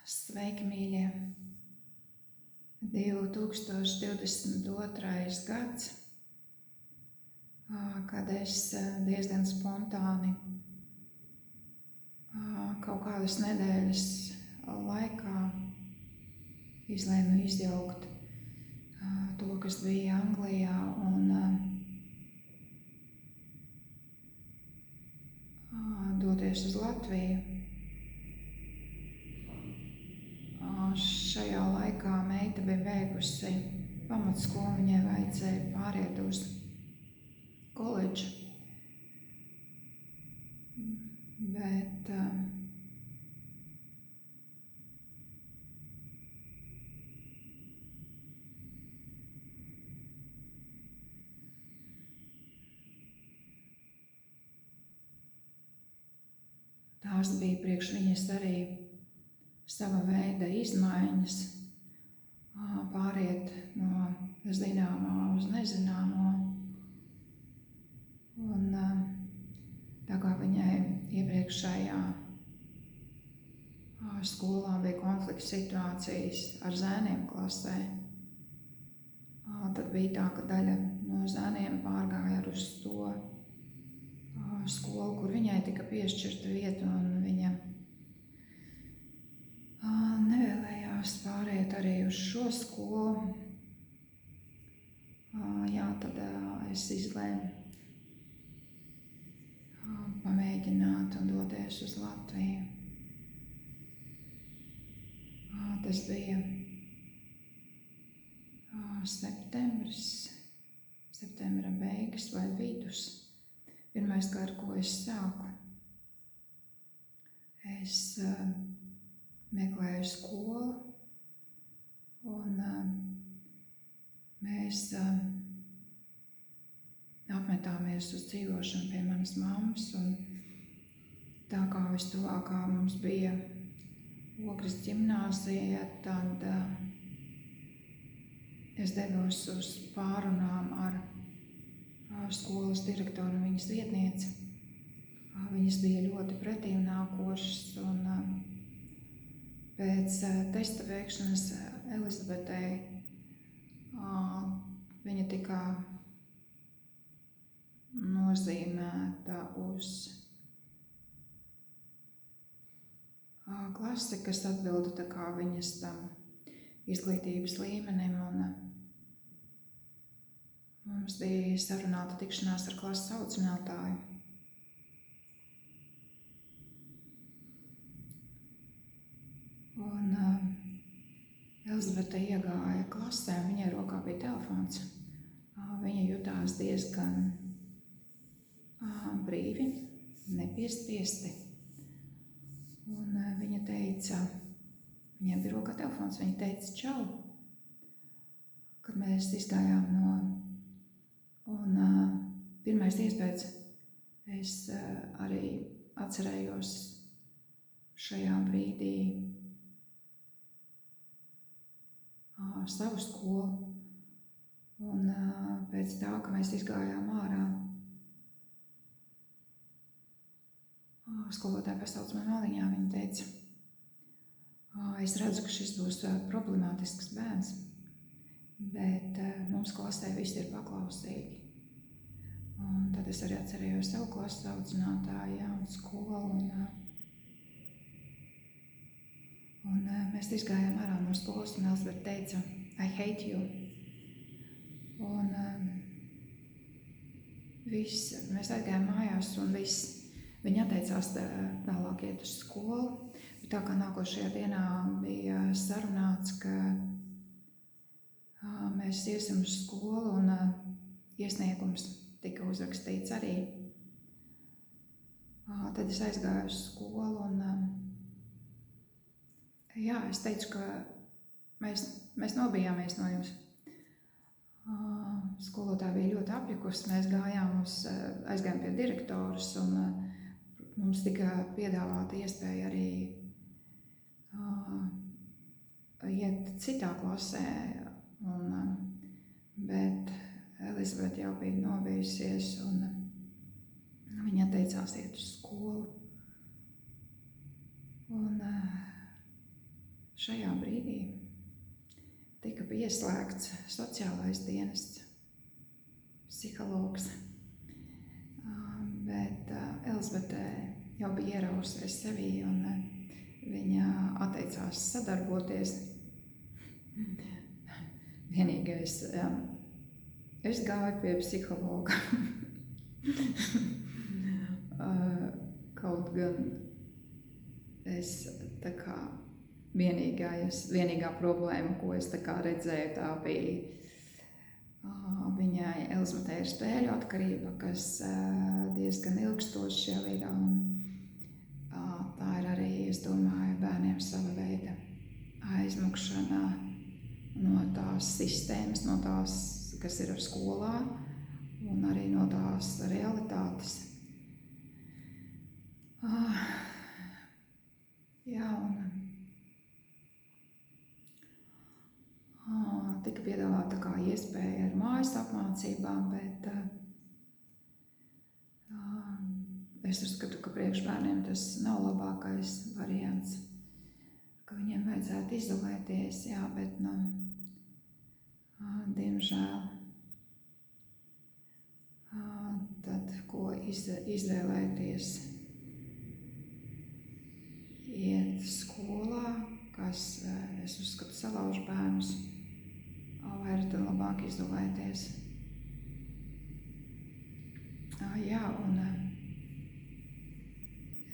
Sveiki, mīļie! 2022. gads, kad es diezgan spontāni kaut kādas nedēļas laikā izlēmu izjaukt to, kas bija Anglijā, un doties uz Latviju. Šajā laikā meita bija beigusi pamatskolu, viņai vajadzēja pāriet uz koledžu, bet tās bija priekš viņas arī sava veida izmaiņas, pāriet no zināmā uz nezināmo. Un tā kā viņai iepriekšējā skolā bija konflikts situācijas ar zēniem klasē, tad bija tā, ka daļa no zēniem pārgāja uz to skolu, kur viņai tika piešķirta vieta, un viņa nevēlējās pāriet arī uz šo skolu. Tad es izlēmu pamēģināt un doties uz Latviju. Tas bija septembra beigas vai vidus. Pirmais, ar ko es sāku, es meklēju skolu, un mēs apmetāmies uz dzīvošanu pie manas mammas, un tā kā vistuvākā mums bija Ogres ģimnāzija, tad es devos uz pārunām ar skolas direktoru un viņas vietnieci. Viņas bija ļoti pretīmnākošas, un pēc testa veikšanas Elizabetei viņa tika nozīmēta uz klasi, kas atbilda tā kā viņas tam izglītības līmenim, un mums bija sarunāta tikšanās ar klases audzinātāju. Un Elizabete iegāja klasē, viņai rokā bija telefons. Viņa jutās diezgan brīvi, nepiespiesti. Un viņa teica, viņai bija rokā telefons, viņa teica čau, kad mēs izgājām no. Un pirmais iespējas es arī atcerējos šajā brīdī savu skolu, un pēc tā, ka mēs izgājām ārā, skolotāja pasauc man maliņā, viņa teica, es redzu, ka šis būs problemātisks bērns, bet mums klasē visi ir paklausīgi. Un tad es arī atcerējos savu klases audzinātāju, un skolu, un mēs izgājām ārā no skolas, un Elizabete teica, I hate you. Un mēs aizgājām mājās, un viņi atteicās vēlāk iet uz skolu. Bet tā kā nākošajā dienā bija sarunāts, ka mēs iesim uz skolu, un iesniegums tika uzrakstīts arī. Tad es aizgāju uz skolu, un es teicu, ka mēs nobijāmies no jums. Skolotāja bija ļoti apjukusi, mēs aizgājām pie direktoras, un mums tika piedāvāta iespēja arī iet citā klasē, bet Elizabete jau bija nobijusies, un viņa atteicās iet uz skolu. Un šajā brīdī tika pieslēgts sociālais dienests, psihologs, bet Elzbete jau bija ierausies sevī un viņa atteicās sadarboties. Vienīgais, es gāju pie psihologa. Kaut gan es tā kā vienīgā problēma, ko es tā kā redzēju, tā bija viņai Elzbetei ir spēļu atkarība, kas diezgan ilgstoši jau ir, un tā ir arī, es domāju, bērniem sava veida aizmukšana no tās sistēmas, no tās, kas ir ar skolā, un arī no tās realitātes. Jā, un tika piedāvāta kā iespēja ar mājas apmācībām, bet es uzskatu, ka priekšbērniem tas nav labākais variants, ka viņiem vajadzētu izolēties, jā, bet, diemžēl, tad ko izvēlēties? Iet skolā, kas, es uzskatu, salauž bērnus, vai ir tad labāk izolēties. Jā, un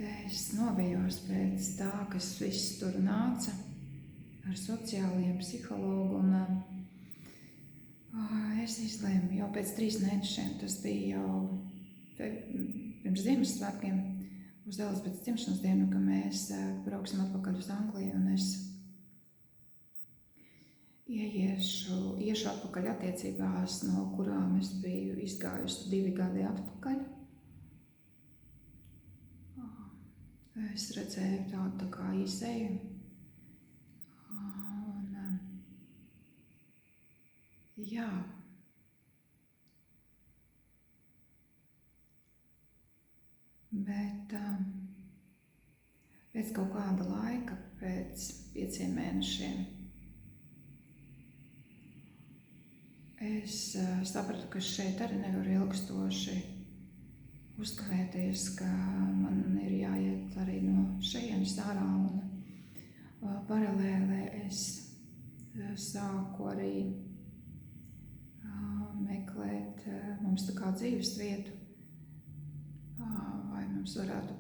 es novijos pēc tā, kas viss tur nāca ar sociālajiem psihologu, un es izlēmu jau pēc 3 mēnešiem, tas bija jau pirms Ziemassvētkiem, uz Elzbetes dzimšanas dienu, ka mēs brauksim atpakaļ uz Angliju, un es iešu atpakaļ attiecībās, no kurām es biju izgājusi 2 gadi atpakaļ. Es redzēju tādu tā kā izēju, un jā. Bet pēc kaut kāda laika, pēc 5 mēnešiem, es sapratu, ka šeit arī nevar ilgstoši uzkavēties, ka man ir jāiet arī no šejienes ārā, un paralēli es sāku arī meklēt mums tā kā dzīves vietu, vai mums varētu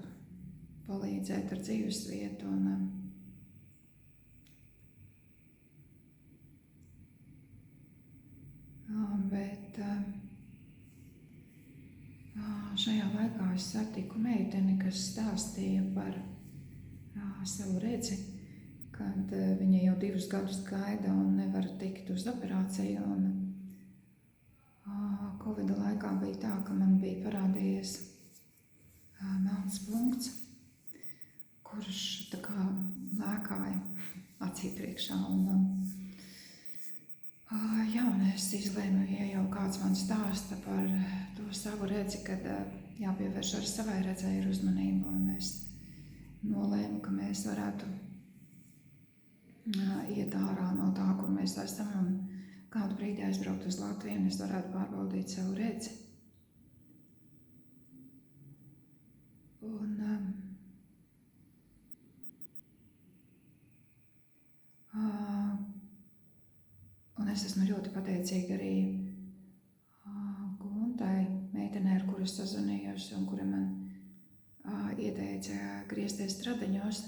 palīdzēt ar dzīves vietu, un bet šajā laikā es satiku meiteni, kas stāstīja par savu redzi, kad viņa jau 2 gadus gaida un nevar tikt uz operāciju, un Covida laikā bija tā, ka man bija parādījies melns punkts, kurš tā kā lēkāja acī priekšā, un jā, un es izlēmu, ja jau kāds man stāsta par to savu redzi, kad jāpievērš arī savai redzei ar uzmanību, un es nolēmu, ka mēs varētu iet ārā no tā, kur mēs esam, un kādu brīdi aizbraukt uz Latviju, un es varētu pārbaudīt savu redzi. Un es esmu ļoti pateicīga arī Guntai, meitenei, ar kuru es sazvanījos, un kura man ieteica griezties Stradiņos.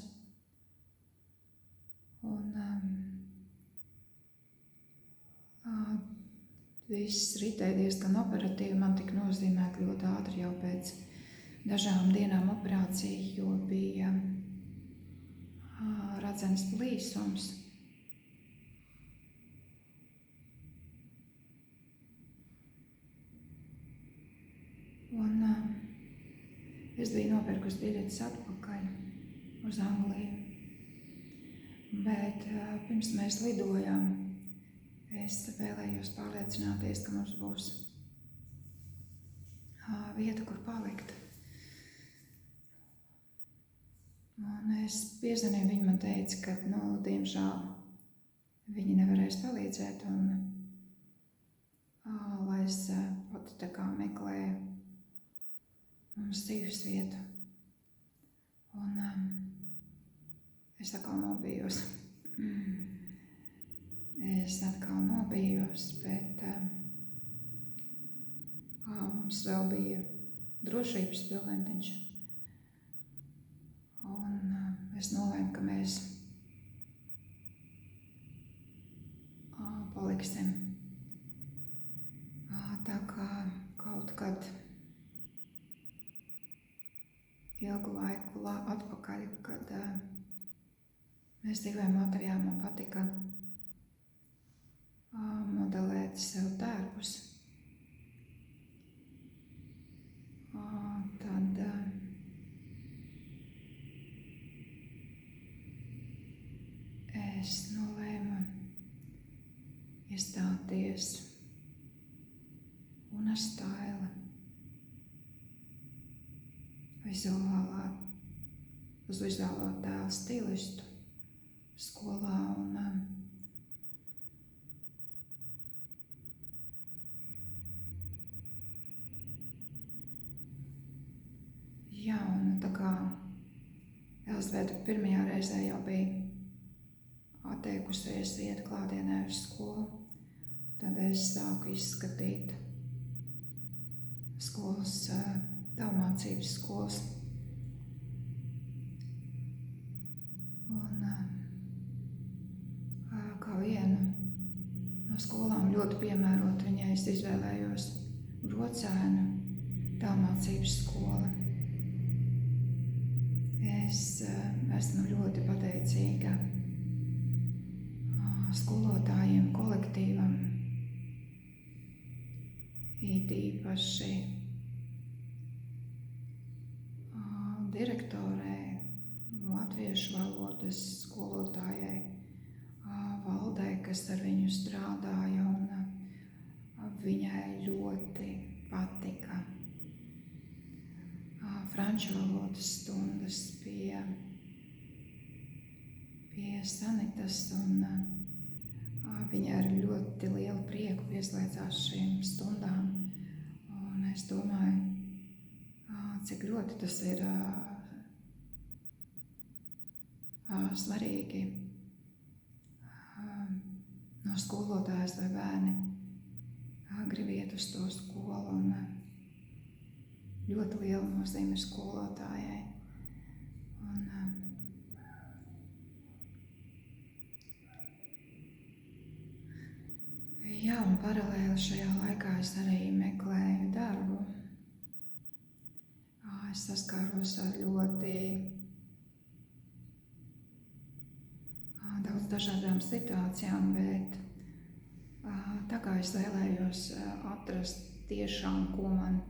Un viss ritēja diezgan operatīvi, man tika nozīmēta ļoti ātri jau pēc dažām dienām operācija, jo bija redzenes plīsums. Un es biju nopirkusi biļetes atpakaļ uz Angliju, bet pirms mēs lidojām, es vēlējos pārliecināties, ka mums būs vieta, kur palikt. Un es piezvanīju, viņa man teica, ka, diemžēl viņi nevarēs palīdzēt, un lai es pati tā kā meklēju mums dzīves vietu. Un es atkal nobijos. Bet mums vēl bija drošības pilventiņš. Un es nolēmu, ka mēs paliksim. Tā kā kaut kad ilgu laiku atpakaļ, kad mēs dzīvojam Latvijā, man patika modelēt sev tērpus. Tad es nolēmu iestāties Unastaila uz vizuālo tēlu stilistu skolā. Un tā kā Elzbieta pirmajā reizē jau bija atteikusies iet klātienē uz skolu, tad es sāku izskatīt tālmācības skolas. Un kā vienu no skolām ļoti piemērot viņai, es izvēlējos Brocēnu tālmācības skolu. Es esmu ļoti pateicīga skolotājiem, kolektīvam, it īpaši direktorei, latviešu valodas skolotājai Valdei, kas ar viņu strādāja, un viņai ļoti patika franču valodas stundas pie Sanitas, un viņa ar ļoti lielu prieku pieslēdzās šīm stundām. Un es domāju, cik ļoti tas ir svarīgi no skolotājas, vai bērni grib iet uz to skolu, un ļoti liela nozīme skolotājai. Un paralēli šajā laikā es arī meklēju darbu. Es saskāros ar ļoti daudz dažādām situācijām, bet tā kā es vēlējos atrast tiešām, ko man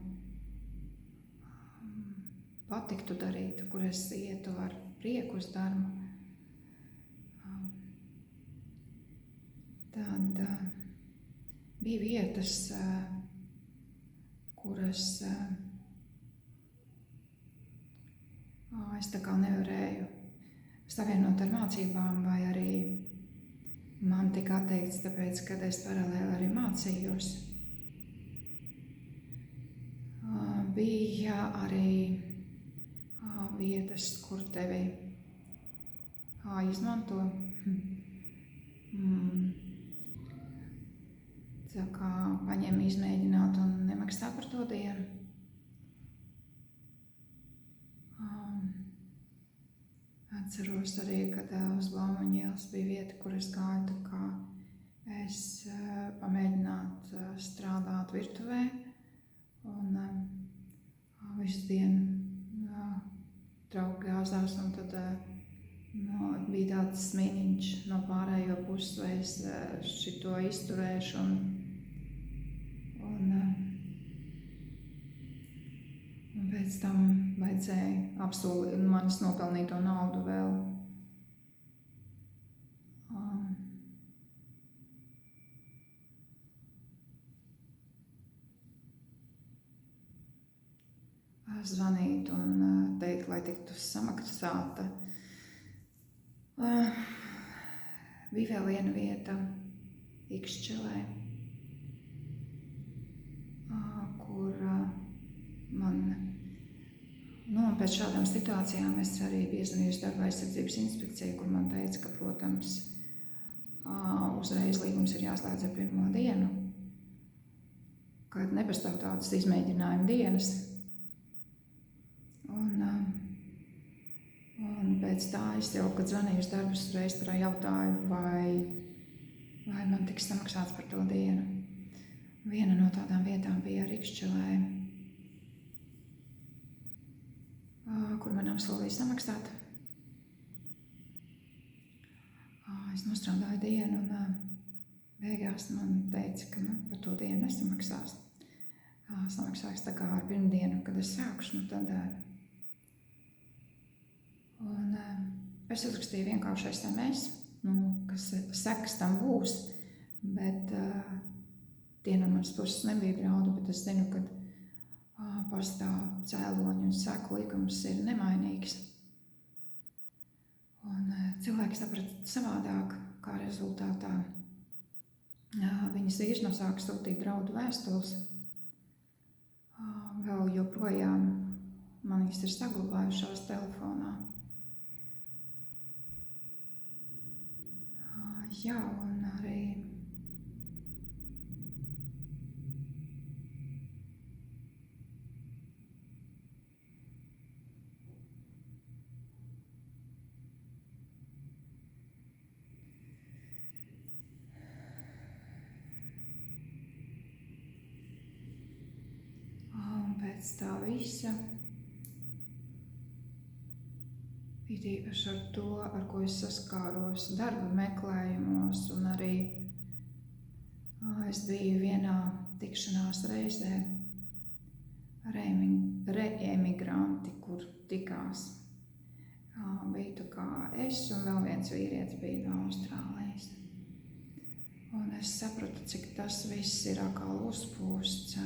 patiktu darīt, kur es ietu ar prieku uz darbu, tad bija vietas, kuras es tā kā nevarēju savienot ar mācībām, vai arī man tika atteikts, tāpēc, kad es paralēli arī mācījos. Bija arī vietas, kur tevi izmanto. Tā kā paņem izmēģināt un nemaksā par to dienu. Atceros arī, kad uz Blaumaņa ielas bija vieta, kur es gāju, tā kā es pamēģināt strādāt virtuvē, un visu dienu draugi gāzās, un tad bija tāds smīniņš no pārējo puses, vai es šito izturēšu, un pēc tam vajadzēja apsolīt manis nopelnīto naudu vēl. zvanīt un teikt, lai tiktu samaksāta. Bija vēl viena vieta Ikšķelē, kur man, un pēc šādām situācijām es arī biju iezvanījusi Darba aizsardzības inspekciju, kur man teica, ka, protams, uzreiz līgums ir jāslēdz ar pirmo dienu, kad nepastāv tādas izmēģinājuma dienas. Un pēc tā es jau, kad zvanīju uz darbu, uzreiz jautāju, vai man tiks samaksāts par to dienu. Viena no tādām vietām bija Ikšķelē, kur man apsolīja samaksāt. Es nostrādāju dienu un beigās man teica, ka par to dienu nesamaksās. Samaksās tā kā ar pirmdienu, kad es sākšu, tad... Un es uzrakstīju vienkārši SMS, kas sekas tam būs, bet tie no manas puses nebija draudu, bet es zinu, ka pastāv cēloņu un seku likums ir nemainīgs. Un cilvēki saprata savādāk, kā rezultātā. Viņas vīrs sāka sūtīt draudu vēstules. Vēl joprojām man viņas ir saglabājušās telefonā. Jā, un arī pēc tā visa it īpaši ar to, ar ko es saskāros darba meklējumos, un arī es biju vienā tikšanās reizē ar reemigranti, kur tikās. Bija tā kā es un vēl viens vīrietis bija no Austrālijas. Un es sapratu, cik tas viss ir atkal uzpūsts,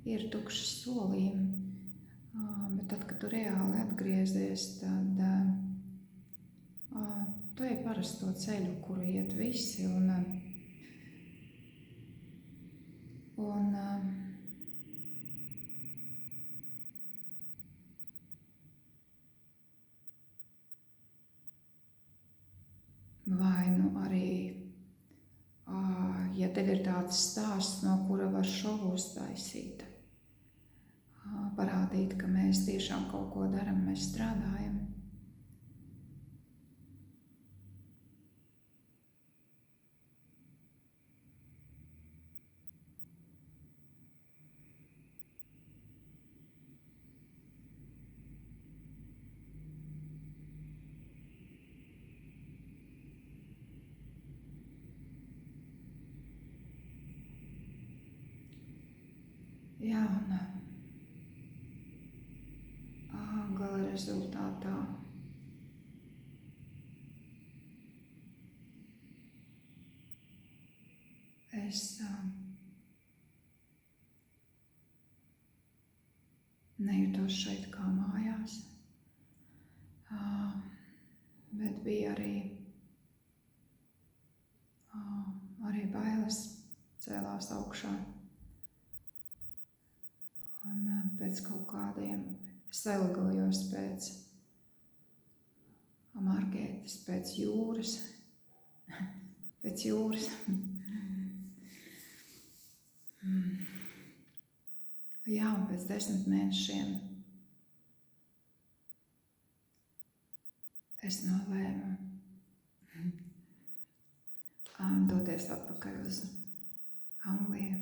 ir tukši solījumi. Bet tad, kad tu reāli atgriezies, tad tu ej parasto ceļu, kuru iet visi, un vai nu arī, ja tev ir tāds stāsts, no kura var šovu uztaisīt, parādīt, ka mēs tiešām kaut ko daram, mēs strādājam. Jā, un gala rezultātā es nejūtos šeit kā mājās, bet bija arī bailes cēlās augšā. Un pēc kaut kādiem es ilgojos pēc Margētas, pēc jūras. Jā, un pēc 10 mēnešiem es nolēmu doties atpakaļ uz Angliju.